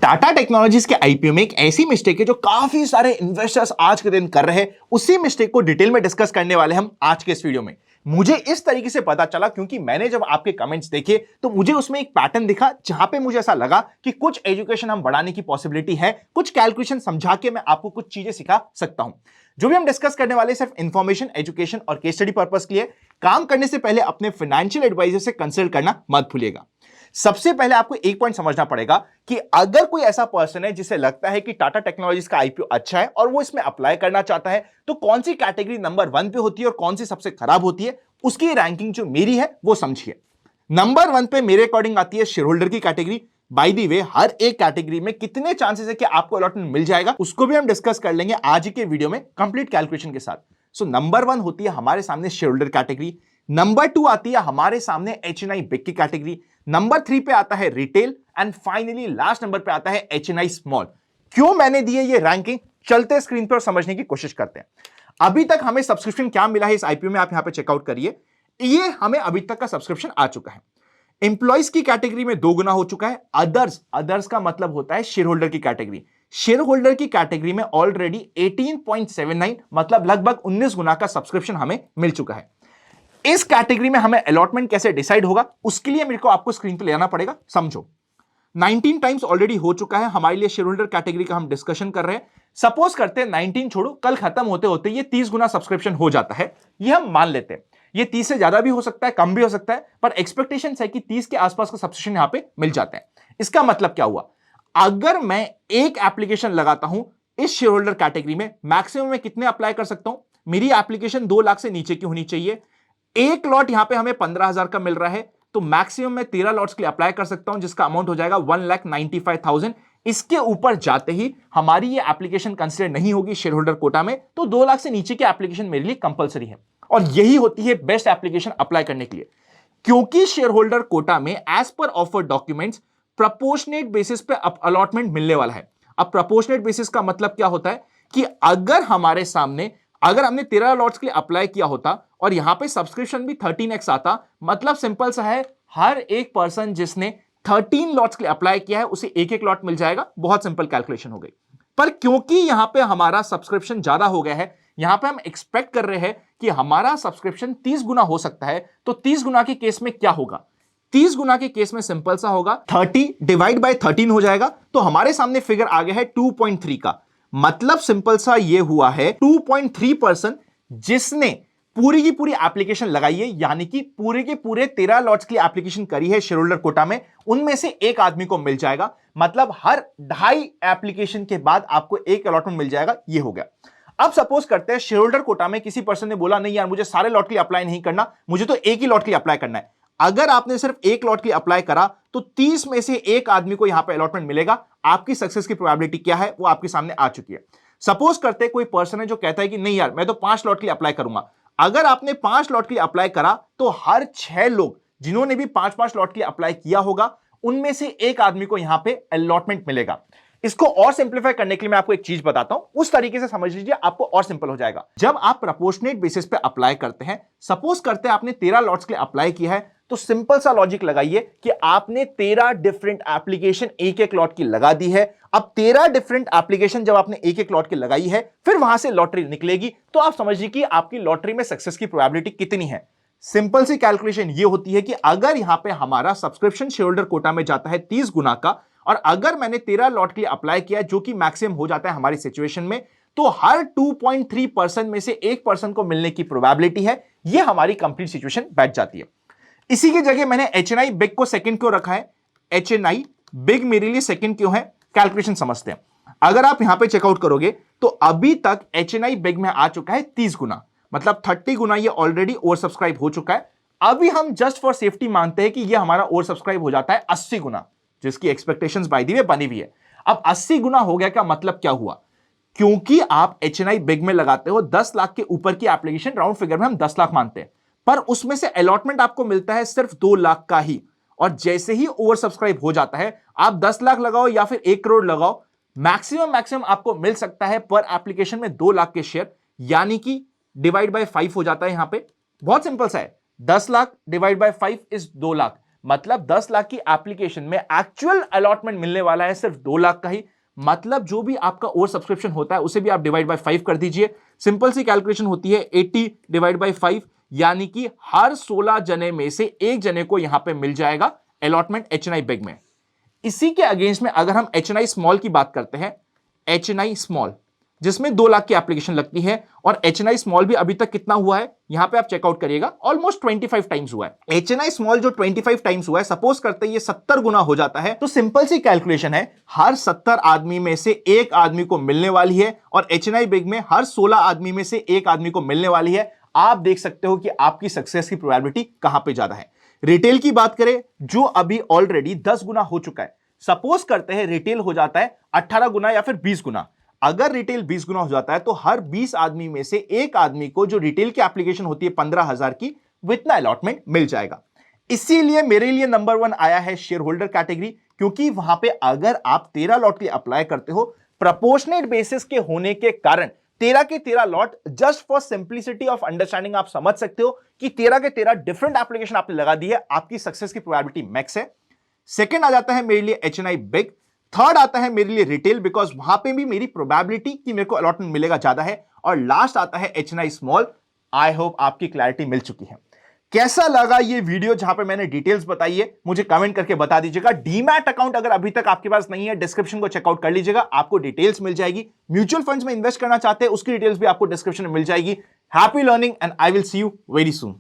Tata technologies के IPO में एक ऐसी मिस्टेक है जो काफी सारे इन्वेस्टर्स आज के दिन कर रहे हैं। उसी मिस्टेक को डिटेल में डिस्कस करने वाले हम आज के इस वीडियो में। मुझे इस तरीके से पता चला क्योंकि मैंने जब आपके कमेंट्स देखे तो मुझे उसमें एक पैटर्न दिखा जहां पे मुझे ऐसा लगा कि कुछ एजुकेशन हम बढ़ाने की पॉसिबिलिटी है, कुछ कैलकुलेशन समझा के मैं आपको कुछ चीजें सिखा सकता हूं। जो भी हम डिस्कस करने वाले सिर्फ इंफॉर्मेशन, एजुकेशन और केस स्टडी पर्पस के लिए। काम करने से पहले अपने फाइनेंशियल एडवाइजर से कंसल्ट करना मत भूलिएगा। सबसे पहले आपको एक पॉइंट समझना पड़ेगा कि अगर कोई ऐसा पर्सन है जिसे लगता है कि टाटा टेक्नोलॉजीज का आईपीओ अच्छा है और वो इसमें अप्लाई करना चाहता है, तो कौन सी कैटेगरी नंबर 1 पे होती है और कौन सी सबसे खराब होती है, उसकी रैंकिंग जो मेरी है वो समझिए। नंबर 1 पे मेरे अकॉर्डिंग आती है शेयर होल्डर की कैटेगरी। बाय द वे, हर एक कैटेगरी में कितने चांसेस है कि आपको अलॉटमेंट मिल जाएगा उसको भी हम डिस्कस कर लेंगे आज के वीडियो में कंप्लीट कैलकुलेशन के साथ। सो नंबर 1 होती है हमारे सामने शेयर होल्डर कैटेगरी। नंबर 2 आती है हमारे सामने एचएनआई बिग की कैटेगरी। नंबर 3 पे आता है retail and finally last number पे आता है एचएनआई स्मॉल। क्यों मैंने दिए ये रैंकिंग, चलते स्क्रीन पर समझने की कोशिश करते हैं। अभी तक हमें सब्सक्रिप्शन क्या मिला है इस आईपीओ में, आप यहां पे चेकआउट करिए। ये हमें अभी तक का सब्सक्रिप्शन आ चुका है। एम्प्लॉइज की कैटेगरी में 2 गुना हो चुका है। अदर्स का मतलब होता है शेयर होल्डर की कैटेगरी। शेयर होल्डर की कैटेगरी में ऑलरेडी 18.79 मतलब लगभग 19 गुना का सब्सक्रिप्शन हमें मिल चुका है। इस कैटेगरी में हमें अलॉटमेंट कैसे डिसाइड होगा उसके लिए मेरे को आपको स्क्रीन पे ले आना पड़ेगा। समझो, 19 टाइम्स ऑलरेडी हो चुका है हमारे लिए शेयर होल्डर कैटेगरी का हम डिस्कशन कर रहे हैं। सपोज करते हैं 19 छोड़ो, कल खत्म होते होते ये 30 गुना सब्सक्रिप्शन हो जाता है, ये हम मान लेते हैं। ये 30 से ज्यादा भी हो सकता है, कम भी हो सकता है, पर एक्सपेक्टेशन है कि 30 के आसपास का सब्सक्रिप्शन यहां पे मिल जाता है। इसका मतलब क्या हुआ, अगर मैं एक एप्लीकेशन लगाता हूं इस शेयर होल्डर कैटेगरी में, मैक्सिमम में कितने अप्लाई कर सकता हूं? मेरी एप्लीकेशन 2 लाख से नीचे की होनी चाहिए। एक लॉट यहां पे हमें 15,000 का मिल रहा है, तो मैक्सिमम मैं 13 लॉट्स के लिए अप्लाई कर सकता हूं जिसका अमाउंट हो जाएगा 1,95,000। इसके ऊपर जाते ही हमारी ये एप्लीकेशन कंसीडर नहीं होगी शेयर होल्डर कोटा में, तो 2 लाख से नीचे की एप्लीकेशन मेरे लिए कंपलसरी है और यही होती है बेस्ट एप्लीकेशन अप्लाई करने के लिए। क्योंकि शेयर होल्डर कोटा में as per offer documents proportionate basis पे अलॉटमेंट मिलने वाला है। अब प्रोपोर्शनेट बेसिस का मतलब क्या होता है कि अगर हमारे सामने, अगर हमने 13 लॉट्स के लिए अप्लाई किया होता और यहां पे सब्सक्रिप्शन भी 13x आता, मतलब सिंपल सा है, हर एक पर्सन जिसने 13 लॉट्स के लिए अप्लाई किया है उसे एक एक लॉट मिल जाएगा। बहुत सिंपल कैलकुलेशन हो गई। पर क्योंकि यहां पे हमारा सब्सक्रिप्शन ज्यादा हो गया है, यहां पे हम एक्सपेक्ट कर रहे हैं कि हमारा सब्सक्रिप्शन 30 गुना हो सकता है, तो 30 गुना के केस में क्या होगा? 30 गुना के केस में सिंपल सा होगा, 30 डिवाइड बाय 13 हो जाएगा, तो हमारे सामने फिगर आ गया है 2.3 का। मतलब सिंपल सा ये हुआ है 2.3% जिसने पूरी की पूरी एप्लीकेशन लगाई है, यानी कि पूरे के पूरे 13 लॉट्स की एप्लीकेशन करी है शेयर होल्डर कोटा में, उनमें से एक आदमी को मिल जाएगा। मतलब हर 2.5 एप्लीकेशन के बाद आपको एक अलॉटमेंट मिल जाएगा। ये हो गया। अब सपोज करते हैं शेयर होल्डर कोटा में किसी पर्सन ने बोला नहीं यार, मुझे सारे लॉट के लिए अप्लाई नहीं करना, मुझे तो एक ही लॉट के लिए अप्लाई करना है। अगर आपने सिर्फ एक लॉट के लिए अप्लाई करा तो 30 में से एक आदमी को यहां पे अलॉटमेंट मिलेगा। आपकी सक्सेस की प्रोबेबिलिटी क्या है वो आपके सामने आ चुकी है। सपोज करते हैं कोई पर्सन है जो कहता है कि नहीं यार, मैं तो 5 लॉट के लिए अप्लाई करूंगा। अगर आपने 5 लॉट के लिए अप्लाई करा तो हर 6 लोग जिन्होंने भी 5-5 लॉट के लिए अप्लाई किया होगा, उनमें से एक आदमी को यहां पे अलॉटमेंट मिलेगा। इसको और सिंप्लीफाई करने के लिए मैं आपको एक चीज बताता हूं, उस तरीके से समझ लीजिए, आपको और सिंपल हो जाएगा। जब आप प्रोपोर्शनेट बेसिस पे अप्लाई करते हैं, सपोज करते हैं आपने 13 लॉट्स के लिए अप्लाई किया है, तो सिंपल सा लॉजिक लगाइए कि आपने 13 डिफरेंट एप्लीकेशन एक एक लॉट की लगा दी है। अब 13 डिफरेंट एप्लीकेशन जब आपने एक एक लॉट की लगाई है, फिर वहां से लॉटरी निकलेगी, तो आप समझिए कि आपकी लॉटरी में सक्सेस की प्रोबेबिलिटी कितनी है। सिंपल सी कैलकुलेशन ये होती है कि अगर यहां पे हमारा सब्सक्रिप्शन शेयर होल्डर कोटा में जाता है 30 गुना का, और अगर मैंने 13 लॉट के लिए अप्लाई किया जो कि मैक्सिमम हो जाता है हमारी सिचुएशन में, तो हर 2.3% में से एक पर्सन को मिलने की प्रोबेबिलिटी है। यह हमारी कंप्लीट सिचुएशन बैठ जाती है। इसी की जगह मैंने एचएनआई बिग को सेकंड क्यों रखा है? एचएनआई बिग मेरे लिए सेकंड क्यों है? कैलकुलेशन समझते हैं। अगर आप यहां पे चेकआउट करोगे तो अभी तक एचएनआई बिग में आ चुका है 30 गुना, मतलब 30 गुना ये ऑलरेडी ओवर सब्सक्राइब हो चुका है। अभी हम जस्ट फॉर सेफ्टी मानते हैं कि ये हमारा ओवर सब्सक्राइब हो जाता है 80 गुना, जिसकी एक्सपेक्टेशंस बाय द वे बनी हुई है। अब 80 गुना हो गया का मतलब क्या हुआ? क्योंकि आप एचएनआई बिग में लगाते हो 10 लाख के ऊपर की एप्लीकेशन, राउंड फिगर में हम 10 लाख मानते हैं, पर उसमें से अलॉटमेंट आपको मिलता है सिर्फ 2 लाख का ही। और जैसे ही ओवर सब्सक्राइब हो जाता है, आप 10 लाख लगाओ या फिर 1 करोड़ लगाओ, मैक्सिमम आपको मिल सकता है पर एप्लीकेशन में 2 लाख के शेयर, यानी कि डिवाइड बाय 5 हो जाता है। यहां पे बहुत सिंपल सा है, 10 lakh divide by 5 is 2 lakh, मतलब 10 लाख की एप्लीकेशन में एक्चुअल अलॉटमेंट मिलने वाला है सिर्फ 2 लाख का ही। मतलब जो भी आपका ओवर सब्सक्रिप्शन होता है उसे भी आप डिवाइड बाय 5 कर दीजिए। सिंपल सी कैलकुलेशन होती है 80 डिवाइड बाय 5, यानी कि हर 16 जने में से एक जने को यहां पे मिल जाएगा अलॉटमेंट एचएनआई बिग में। इसी के अगेंस्ट में अगर हम एचएनआई स्मॉल की बात करते हैं, एचएनआई स्मॉल जिसमें 2 लाख की एप्लीकेशन लगती है, और एचएनआई स्मॉल भी अभी तक कितना हुआ है यहां पे आप चेकआउट करिएगा, ऑलमोस्ट 25 टाइम्स हुआ है। एचएनआई स्मॉल जो 25 टाइम्स हुआ है, सपोज करते हैं ये 70 गुना हो जाता है, तो सिंपल सी कैलकुलेशन है, हर 70 आदमी में से एक आदमी को मिलने वाली है, और एचएनआई बिग में हर 16 आदमी में से एक आदमी को मिलने वाली है। आप देख सकते हो कि आपकी सक्सेस की प्रोबेबिलिटी कहां पे ज्यादा है। रिटेल की बात करें जो अभी ऑलरेडी 10 गुना हो चुका है, सपोज करते हैं रिटेल हो जाता है 18 गुना या फिर 20 गुना। अगर रिटेल 20 गुना हो जाता है तो हर 20 आदमी में से एक आदमी को जो रिटेल की एप्लीकेशन होती है 15,000 की, वो इतना अलॉटमेंट मिल जाएगा। इसीलिए मेरे लिए नंबर 1 आया है शेयर होल्डर कैटेगरी, क्योंकि वहां पे अगर आप 13 लॉट के लिए अप्लाई करते हो, प्रपोर्शनेट बेसिस के होने के कारण 13 के 13 lot, just for simplicity of understanding आप समझ सकते हो कि 13 के 13 डिफरेंट एप्लीकेशन आपने लगा दी है, आपकी सक्सेस की प्रोबेबिलिटी मैक्स है। सेकंड आ जाता है मेरे लिए एचएनआई बिग। थर्ड आता है मेरे लिए रिटेल, बिकॉज वहां पे भी मेरी प्रोबेबिलिटी कि मेरे को अलॉटमेंट मिलेगा ज्यादा है। और लास्ट आता है एचएनआई स्मॉल। आई होप आपकी क्लैरिटी मिल चुकी है। कैसा लगा ये वीडियो जहां पे मैंने डिटेल्स बताई है, मुझे कमेंट करके बता दीजिएगा। डीमैट अकाउंट अगर अभी तक आपके पास नहीं है, डिस्क्रिप्शन को चेकआउट कर लीजिएगा, आपको डिटेल्स मिल जाएगी। म्यूचुअल फंड्स में इन्वेस्ट करना चाहते हैं उसकी डिटेल्स भी आपको डिस्क्रिप्शन में मिल जाएगी। Happy learning and I will see you very soon.